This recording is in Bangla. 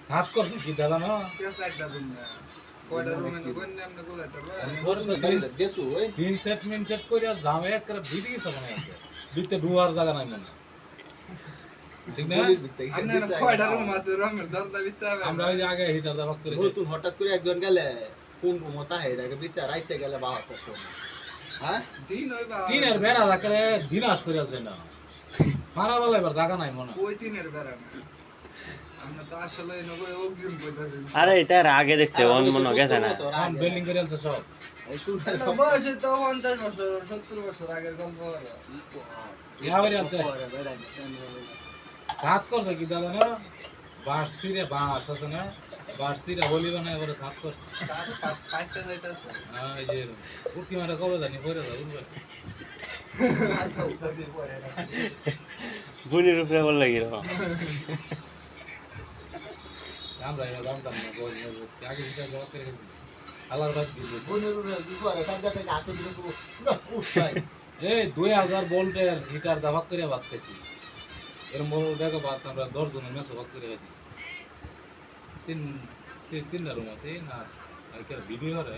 সাত করছে কি দাদা না তিন সেট মিন সেট করে দামে একটা ভিড় গেছে মনে আছে ভিড়তে ডুয়ার জায়গা নাই মনে ঠিক না আমরা ওই যে আগে হিটার দাবাক করে নতুন হঠাৎ করে একজন গেলে কোন মতা হেডাকে বিচার রাইতে গেলে বাবা করতো হ্যাঁ টিনের বেড়া রাখলে বিনাশ করে আছে না মারা বলে এবার জায়গা নাই মনে ওই টিনের বেড়া না আমরা তো আসলে নগর অগ্রিম কইতাছি আরে তার আগে দেখতে অন মনে গেছে না এখন বিল্ডিং করে আছে সব এই শুনলে বয়সে তো 50 বছর 70 বছর আগের গল্প ইয়া হয়ে আছে সাত করছে কি দাদা না বার্সিরে বাস আছে না বার্সিরে হোলি বানায় বলে সাত করছে কাটতে যাইতাছে হ্যাঁ এই যে উঠি মারা কবে জানি পরে যাবে বুনির উপরে বল লাগি রে আমরা এটা জানতাম না বয়স আগে হিটার জবাব করে গেছি আলার বাদ দিয়ে ফোনের উপরে দুপুরে কাজটা থেকে হাতে দিলে তো উঠাই এই 2000 ভোল্টের হিটার দাবাক করে ভাত খেয়েছি এর মোর দেখো ভাত আমরা 10 জনের মেসো ভাগ করে গেছি তিনটা রুম আছে না একটা ভিডিও করে